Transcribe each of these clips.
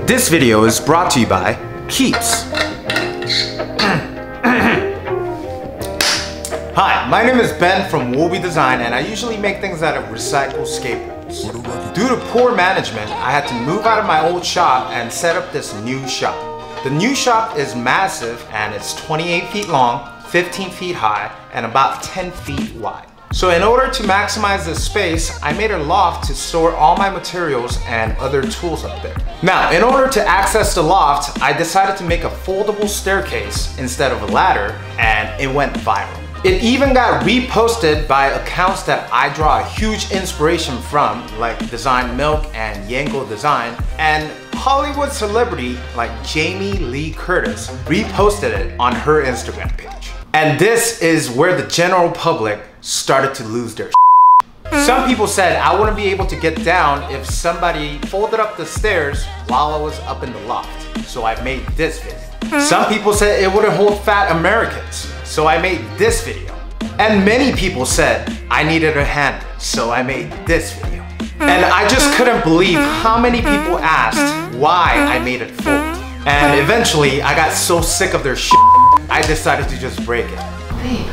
This video is brought to you by Keeps. Hi, my name is Ben from Wobi Design, and I usually make things out of recycled skateboards. Due to poor management, I had to move out of my old shop and set up this new shop. The new shop is massive and it's 28 feet long, 15 feet high, and about 10 feet wide. So in order to maximize this space, I made a loft to store all my materials and other tools up there. Now, in order to access the loft, I decided to make a foldable staircase instead of a ladder, and it went viral. It even got reposted by accounts that I draw a huge inspiration from, like Design Milk and Yango Design, and Hollywood celebrity like Jamie Lee Curtis reposted it on her Instagram page. And this is where the general public started to lose their shit. Some people said I wouldn't be able to get down if somebody folded up the stairs while I was up in the loft, so I made this video. Some people said it wouldn't hold fat Americans, so I made this video. And many people said I needed a handle, so I made this video. And I just couldn't believe how many people asked why I made it fold. And eventually I got so sick of their shit, I decided to just break it. Babe,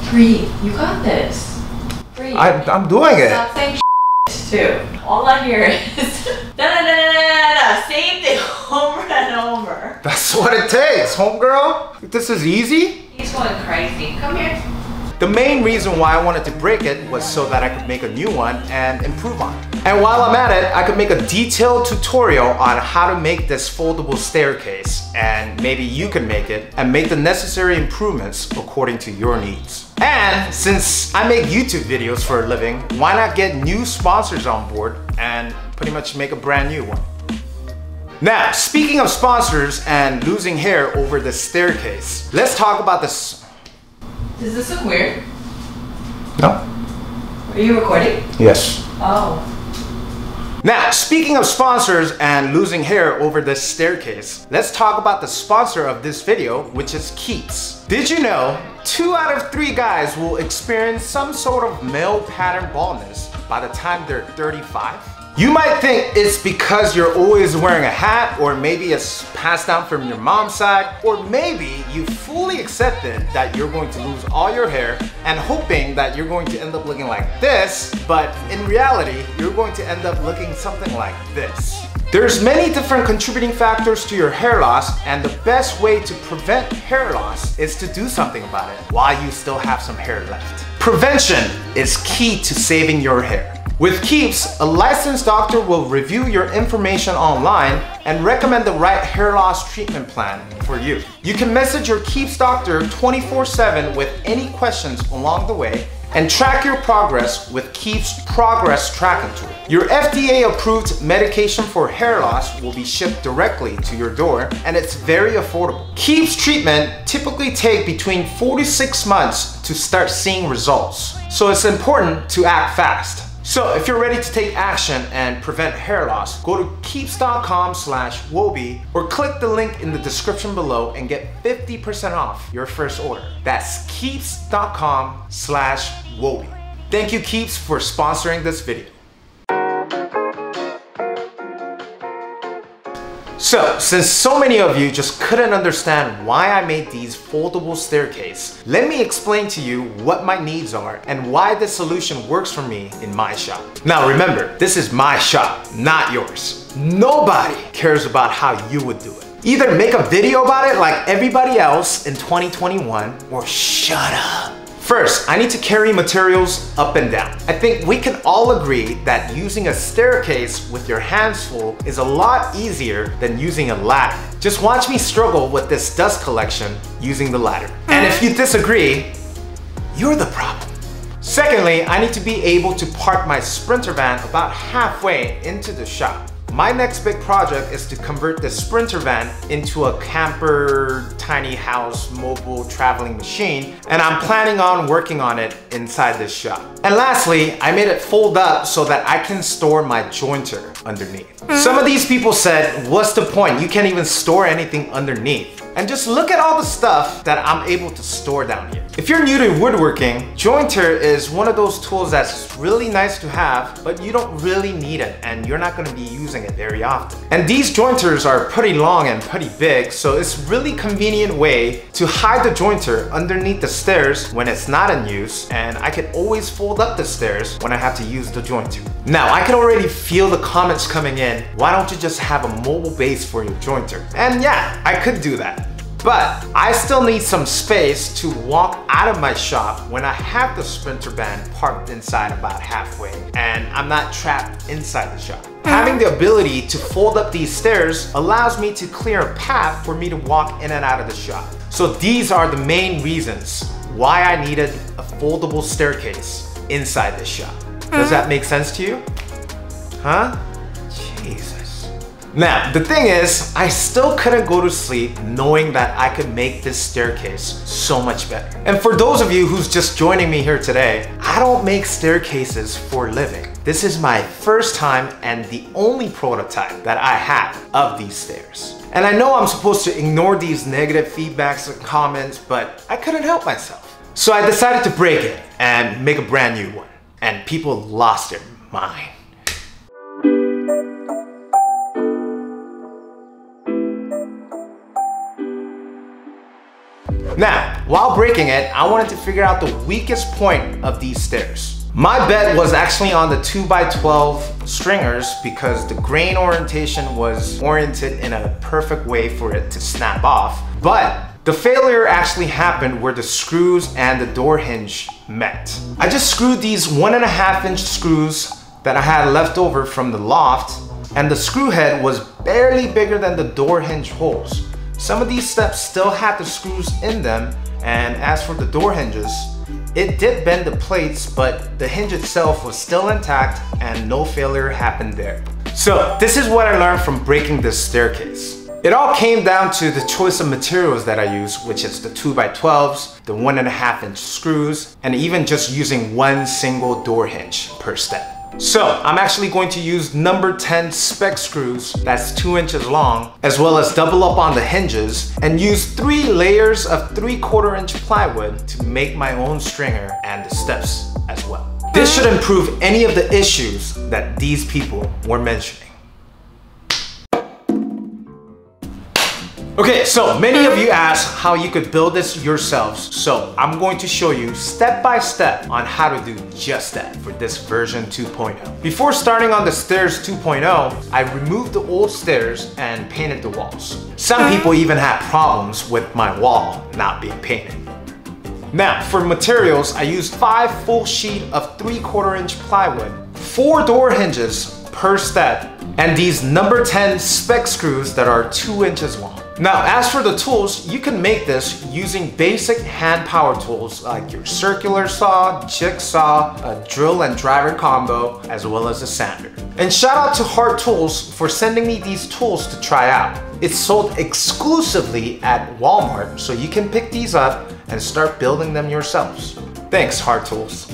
breathe. You got this. Breathe. I'm doing it. Stop saying shit too. All I hear is da-da-da-da-da-da. Same thing over and over. That's what it takes, homegirl. This is easy. He's going crazy. Come here. The main reason why I wanted to break it was so that I could make a new one and improve on it. And while I'm at it, I could make a detailed tutorial on how to make this foldable staircase, and maybe you can make it and make the necessary improvements according to your needs. And since I make YouTube videos for a living, why not get new sponsors on board and pretty much make a brand new one? Now, speaking of sponsors and losing hair over the staircase, let's talk about this. Does this look weird? No. Are you recording? Yes. Oh. Now, speaking of sponsors and losing hair over this staircase, let's talk about the sponsor of this video, which is Keeps. Did you know 2 out of 3 guys will experience some sort of male pattern baldness by the time they're 35? You might think it's because you're always wearing a hat, or maybe it's passed down from your mom's side, or maybe you fully accepted that you're going to lose all your hair and hoping that you're going to end up looking like this, but in reality, you're going to end up looking something like this. There's many different contributing factors to your hair loss, and the best way to prevent hair loss is to do something about it while you still have some hair left. Prevention is key to saving your hair. With Keeps, a licensed doctor will review your information online and recommend the right hair loss treatment plan for you. You can message your Keeps doctor 24/7 with any questions along the way and track your progress with Keeps Progress Tracking Tool. Your FDA-approved medication for hair loss will be shipped directly to your door, and it's very affordable. Keeps treatment typically take between 4 to 6 months to start seeing results, so it's important to act fast. So if you're ready to take action and prevent hair loss, go to keeps.com/wobi or click the link in the description below and get 50% off your first order. That's keeps.com/wobi. Thank you, Keeps, for sponsoring this video. So, since so many of you just couldn't understand why I made these foldable staircase, let me explain to you what my needs are and why this solution works for me in my shop. Now remember, this is my shop, not yours. Nobody cares about how you would do it. Either make a video about it like everybody else in 2021, or shut up. First, I need to carry materials up and down. I think we can all agree that using a staircase with your hands full is a lot easier than using a ladder. Just watch me struggle with this dust collection using the ladder. And if you disagree, you're the problem. Secondly, I need to be able to park my Sprinter van about halfway into the shop. My next big project is to convert this Sprinter van into a camper, tiny house, mobile traveling machine, and I'm planning on working on it inside this shop. And lastly, I made it fold up so that I can store my jointer underneath. Some of these people said, what's the point? You can't even store anything underneath. And just look at all the stuff that I'm able to store down here. If you're new to woodworking, jointer is one of those tools that's really nice to have, but you don't really need it and you're not going to be using it very often. And these jointers are pretty long and pretty big, so it's a really convenient way to hide the jointer underneath the stairs when it's not in use, and I can always fold up the stairs when I have to use the jointer. Now, I can already feel the comments coming in, why don't you just have a mobile base for your jointer? And yeah, I could do that. But I still need some space to walk out of my shop when I have the sprinter van parked inside about halfway and I'm not trapped inside the shop. Having the ability to fold up these stairs allows me to clear a path for me to walk in and out of the shop. So these are the main reasons why I needed a foldable staircase inside the shop. Does that make sense to you? Huh? Jesus. Now, the thing is, I still couldn't go to sleep knowing that I could make this staircase so much better. And for those of you who's just joining me here today, I don't make staircases for a living. This is my first time and the only prototype that I have of these stairs. And I know I'm supposed to ignore these negative feedbacks and comments, but I couldn't help myself. So I decided to break it and make a brand new one. And people lost their mind. Now, while breaking it, I wanted to figure out the weakest point of these stairs. My bet was actually on the 2x12 stringers because the grain orientation was oriented in a perfect way for it to snap off. But the failure actually happened where the screws and the door hinge met. I just screwed these 1.5-inch screws that I had left over from the loft, and the screw head was barely bigger than the door hinge holes. Some of these steps still had the screws in them, and as for the door hinges, it did bend the plates, but the hinge itself was still intact and no failure happened there. So this is what I learned from breaking this staircase. It all came down to the choice of materials that I use, which is the 2x12s, the 1.5-inch screws, and even just using one single door hinge per step. So I'm actually going to use number 10 spec screws that's 2 inches long, as well as double up on the hinges and use 3 layers of 3/4 inch plywood to make my own stringer and the steps as well. This should improve any of the issues that these people were mentioning. Okay, so many of you asked how you could build this yourselves, so I'm going to show you step by step on how to do just that for this version 2.0. Before starting on the stairs 2.0, I removed the old stairs and painted the walls. Some people even had problems with my wall not being painted. Now, for materials, I used 5 full sheet of 3/4 inch plywood, 4 door hinges per step, and these number 10 spec screws that are 2 inches long. Now, as for the tools, you can make this using basic hand power tools like your circular saw, jigsaw, a drill and driver combo, as well as a sander. And shout out to Hard Tools for sending me these tools to try out. It's sold exclusively at Walmart, so you can pick these up and start building them yourselves. Thanks, Hard Tools.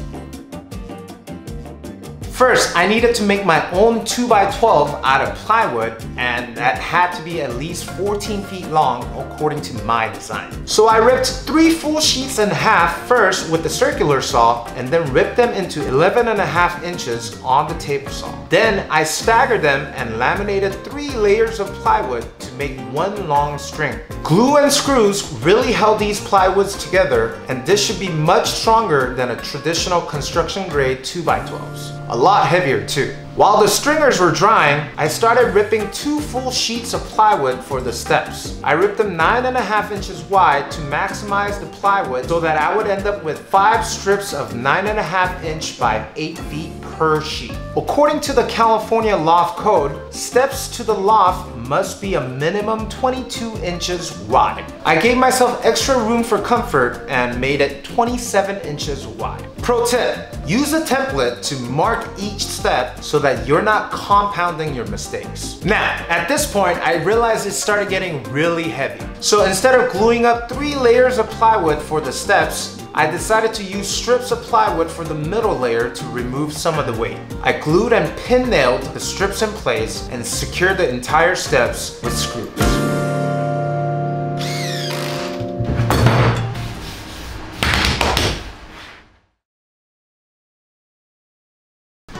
First, I needed to make my own 2x12 out of plywood, and that had to be at least 14 feet long according to my design. So I ripped 3 full sheets in half first with the circular saw, and then ripped them into 11.5 inches on the table saw. Then I staggered them and laminated 3 layers of plywood to make one long string. Glue and screws really held these plywoods together, and this should be much stronger than a traditional construction grade 2x12s. A lot heavier too. While the stringers were drying, I started ripping 2 full sheets of plywood for the steps. I ripped them 9.5 inches wide to maximize the plywood so that I would end up with 5 strips of 9.5 inch by 8 feet per sheet. According to the California Loft Code, steps to the loft must be a minimum 22 inches wide. I gave myself extra room for comfort and made it 27 inches wide. Pro tip, use a template to mark each step so that you're not compounding your mistakes. Now, at this point, I realized it started getting really heavy. So instead of gluing up 3 layers of plywood for the steps, I decided to use strips of plywood for the middle layer to remove some of the weight. I glued and pin nailed the strips in place and secured the entire steps with screws.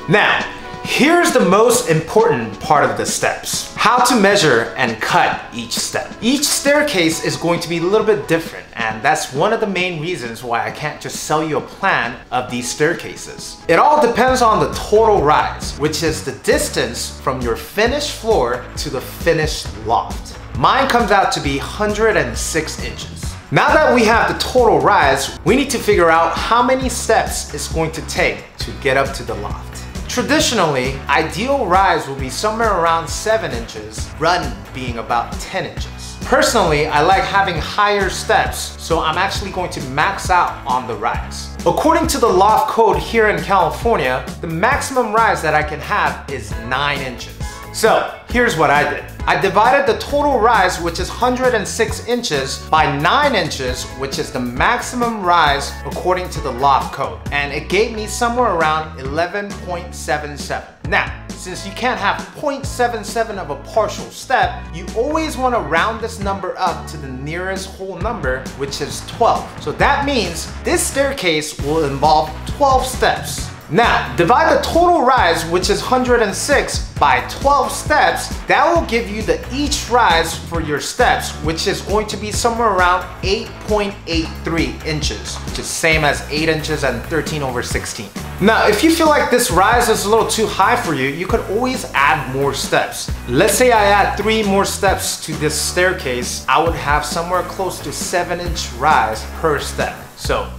Now, here's the most important part of the steps. How to measure and cut each step. Each staircase is going to be a little bit different, and that's one of the main reasons why I can't just sell you a plan of these staircases. It all depends on the total rise, which is the distance from your finished floor to the finished loft. Mine comes out to be 106 inches. Now that we have the total rise, we need to figure out how many steps it's going to take to get up to the loft. Traditionally, ideal rise will be somewhere around 7 inches, run being about 10 inches. Personally, I like having higher steps, so I'm actually going to max out on the rise. According to the loft code here in California, the maximum rise that I can have is 9 inches. So here's what I did. I divided the total rise, which is 106 inches, by 9 inches, which is the maximum rise according to the loft code. And it gave me somewhere around 11.77. Now, since you can't have 0.77 of a partial step, you always want to round this number up to the nearest whole number, which is 12. So that means this staircase will involve 12 steps. Now, divide the total rise, which is 106, by 12 steps. That will give you the each rise for your steps, which is going to be somewhere around 8.83 inches, which is same as 8 inches and 13/16. Now, if you feel like this rise is a little too high for you, you could always add more steps. Let's say I add 3 more steps to this staircase, I would have somewhere close to 7-inch rise per step. So,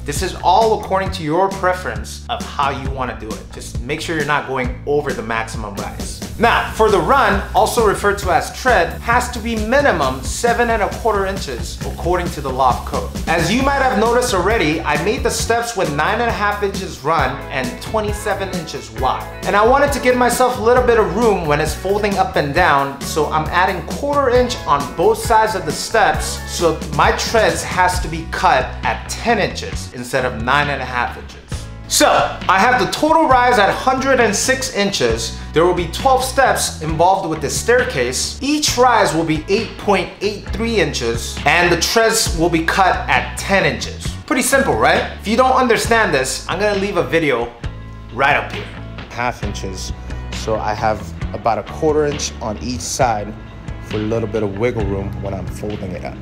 this is all according to your preference of how you want to do it. Just make sure you're not going over the maximum rise. Now, for the run, also referred to as tread, has to be minimum 7¼ inches according to the loft code. As you might have noticed already, I made the steps with 9½ inches run and 27 inches wide. And I wanted to give myself a little bit of room when it's folding up and down, so I'm adding 1/4 inch on both sides of the steps, so my treads has to be cut at 10 inches instead of 9½ inches. So, I have the total rise at 106 inches. There will be 12 steps involved with this staircase. Each rise will be 8.83 inches, and the treads will be cut at 10 inches. Pretty simple, right? If you don't understand this, I'm gonna leave a video right up here. 1/2 inches, so I have about 1/4 inch on each side for a little bit of wiggle room when I'm folding it up.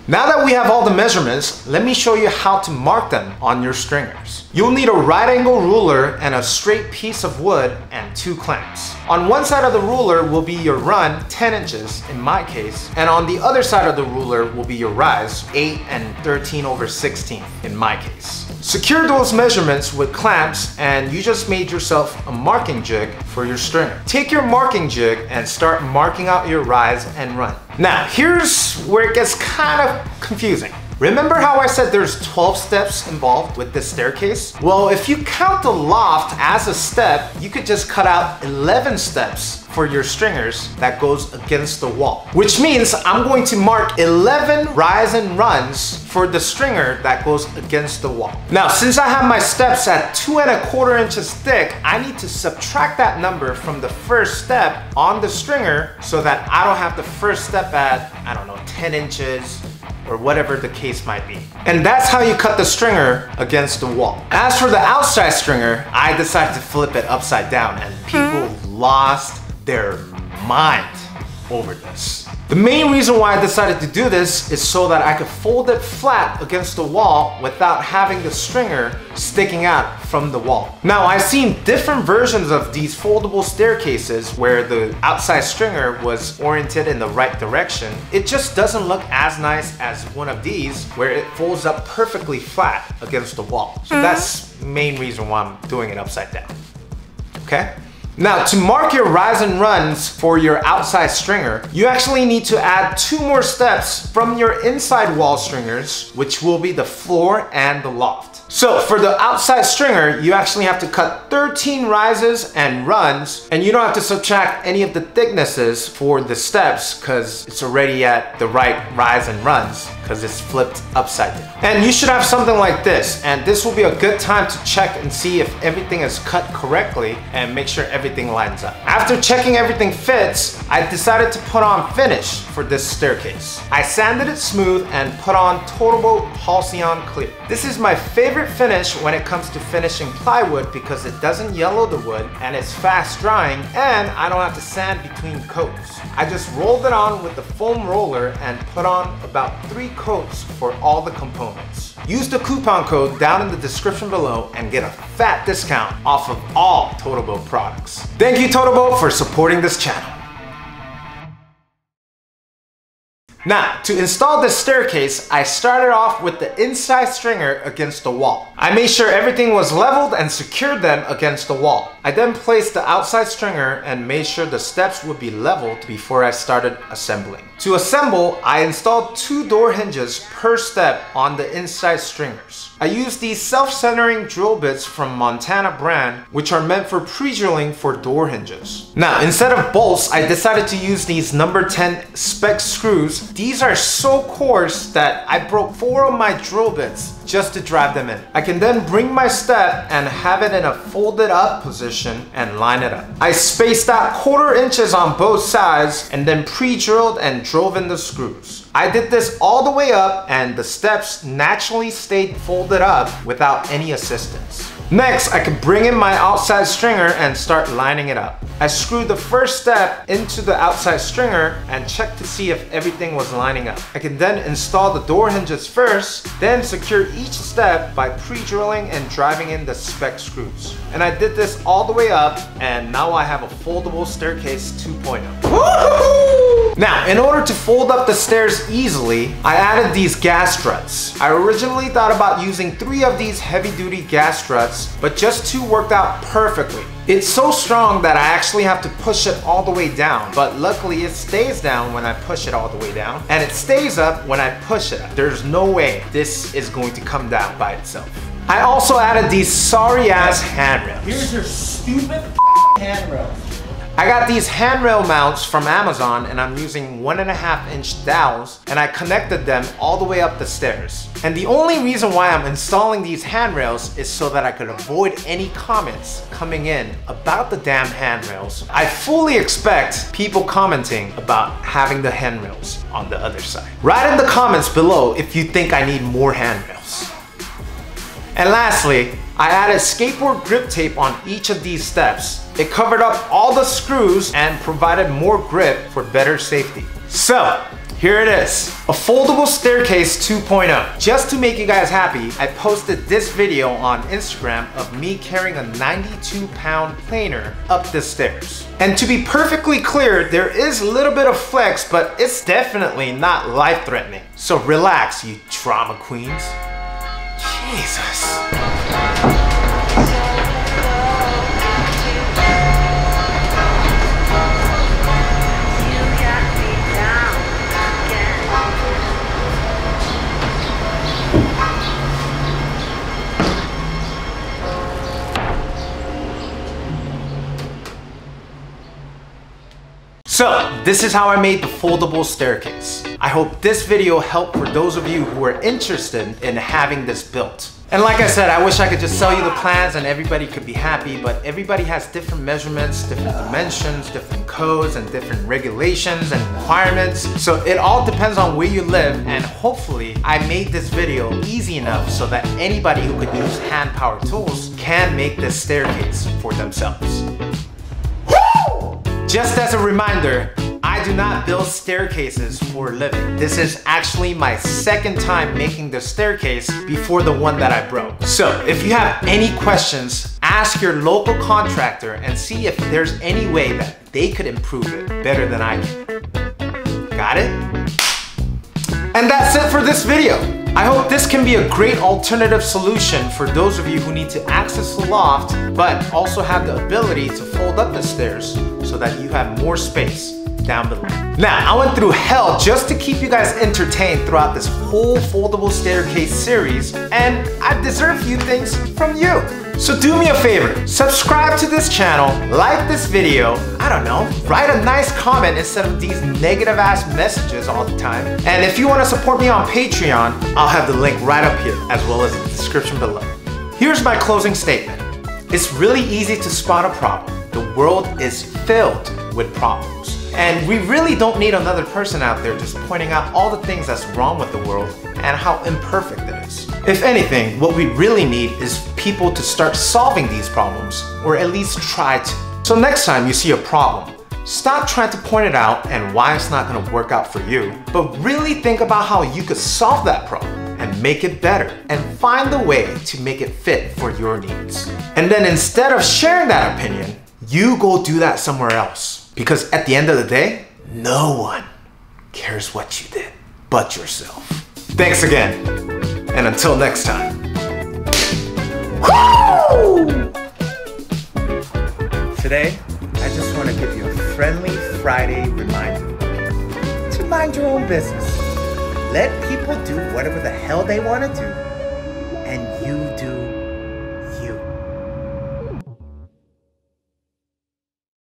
Now that we have all the measurements, let me show you how to mark them on your stringers. You'll need a right angle ruler and a straight piece of wood and 2 clamps. On one side of the ruler will be your run, 10 inches in my case, and on the other side of the ruler will be your rise, 8 and 13/16 in my case. Secure those measurements with clamps, and you just made yourself a marking jig for your stringer. Take your marking jig and start marking out your rise and run. Now, here's where it gets kind of confusing. Remember how I said there's 12 steps involved with this staircase? Well, if you count the loft as a step, you could just cut out 11 steps for your stringers that goes against the wall. Which means I'm going to mark 11 rise and runs for the stringer that goes against the wall. Now, since I have my steps at 2¼ inches thick, I need to subtract that number from the first step on the stringer so that I don't have the first step at, I don't know, 10 inches, or whatever the case might be. And that's how you cut the stringer against the wall. As for the outside stringer, I decided to flip it upside down, and people lost their mind over this. The main reason why I decided to do this is so that I could fold it flat against the wall without having the stringer sticking out from the wall. Now, I've seen different versions of these foldable staircases where the outside stringer was oriented in the right direction. It just doesn't look as nice as one of these where it folds up perfectly flat against the wall. So that's the main reason why I'm doing it upside down. Okay? Now, to mark your rise and runs for your outside stringer, you actually need to add 2 more steps from your inside wall stringers, which will be the floor and the loft. So for the outside stringer, you actually have to cut 13 rises and runs, and you don't have to subtract any of the thicknesses for the steps because it's already at the right rise and runs, because it's flipped upside down. And you should have something like this, and this will be a good time to check and see if everything is cut correctly and make sure everything lines up. After checking everything fits, I decided to put on finish for this staircase. I sanded it smooth and put on TOTALBOAT HALCYON Clear. This is my favorite finish when it comes to finishing plywood because it doesn't yellow the wood and it's fast drying, and I don't have to sand between coats. I just rolled it on with the foam roller and put on about 3 coats for all the components. Use the coupon code down in the description below and get a fat discount off of all TOTALBOAT products. Thank you TOTALBOAT for supporting this channel. Now, to install this staircase, I started off with the inside stringer against the wall. I made sure everything was leveled and secured them against the wall. I then placed the outside stringer and made sure the steps would be leveled before I started assembling. To assemble, I installed 2 door hinges per step on the inside stringers. I used these self-centering drill bits from Montana brand, which are meant for pre-drilling for door hinges. Now, instead of bolts, I decided to use these number 10 spec screws. These are so coarse that I broke 4 of my drill bits just to drive them in. I can then bring my step and have it in a folded up position and line it up. I spaced out 1/4 inches on both sides and then pre-drilled and drove in the screws. I did this all the way up and the steps naturally stayed folded up without any assistance. Next, I can bring in my outside stringer and start lining it up. I screwed the first step into the outside stringer and checked to see if everything was lining up. I can then install the door hinges first, then secure each step by pre-drilling and driving in the spec screws. And I did this all the way up, and now I have a foldable staircase 2.0. Woo! Now, in order to fold up the stairs easily, I added these gas struts. I originally thought about using 3 of these heavy-duty gas struts, but just 2 worked out perfectly. It's so strong that I actually have to push it all the way down, but luckily it stays down when I push it all the way down, and it stays up when I push it up. There's no way this is going to come down by itself. I also added these sorry-ass handrails. Here's your stupid handrail. I got these handrail mounts from Amazon and I'm using 1.5 inch dowels, and I connected them all the way up the stairs. And the only reason why I'm installing these handrails is so that I could avoid any comments coming in about the damn handrails. I fully expect people commenting about having the handrails on the other side. Write in the comments below if you think I need more handrails. And lastly, I added skateboard grip tape on each of these steps. It covered up all the screws and provided more grip for better safety. So, here it is, a foldable staircase 2.0. Just to make you guys happy, I posted this video on Instagram of me carrying a 92-pound planer up the stairs. And to be perfectly clear, there is a little bit of flex, but it's definitely not life-threatening. So relax, you drama queens. Jesus. So, this is how I made the foldable staircase. I hope this video helped for those of you who are interested in having this built. And like I said, I wish I could just sell you the plans and everybody could be happy, but everybody has different measurements, different dimensions, different codes, and different regulations and requirements. So it all depends on where you live, and hopefully I made this video easy enough so that anybody who could use hand power tools can make this staircase for themselves. Just as a reminder, I do not build staircases for a living. This is actually my 2nd time making the staircase before the one that I broke. So if you have any questions, ask your local contractor and see if there's any way that they could improve it better than I can. Got it? And that's it for this video. I hope this can be a great alternative solution for those of you who need to access the loft, but also have the ability to fold up the stairs so that you have more space down below. Now, I went through hell just to keep you guys entertained throughout this whole foldable staircase series, and I deserve a few things from you. So do me a favor, subscribe to this channel, like this video, I don't know, write a nice comment instead of these negative ass messages all the time. And if you want to support me on Patreon, I'll have the link right up here as well as in the description below. Here's my closing statement. It's really easy to spot a problem. The world is filled with problems. And we really don't need another person out there just pointing out all the things that's wrong with the world and how imperfect it is. If anything, what we really need is people to start solving these problems, or at least try to. So next time you see a problem, stop trying to point it out and why it's not going to work out for you, but really think about how you could solve that problem and make it better and find a way to make it fit for your needs. And then instead of sharing that opinion, you go do that somewhere else. Because at the end of the day, no one cares what you did but yourself. Thanks again, and until next time. Woo! Today, I just want to give you a friendly Friday reminder to mind your own business. Let people do whatever the hell they want to do,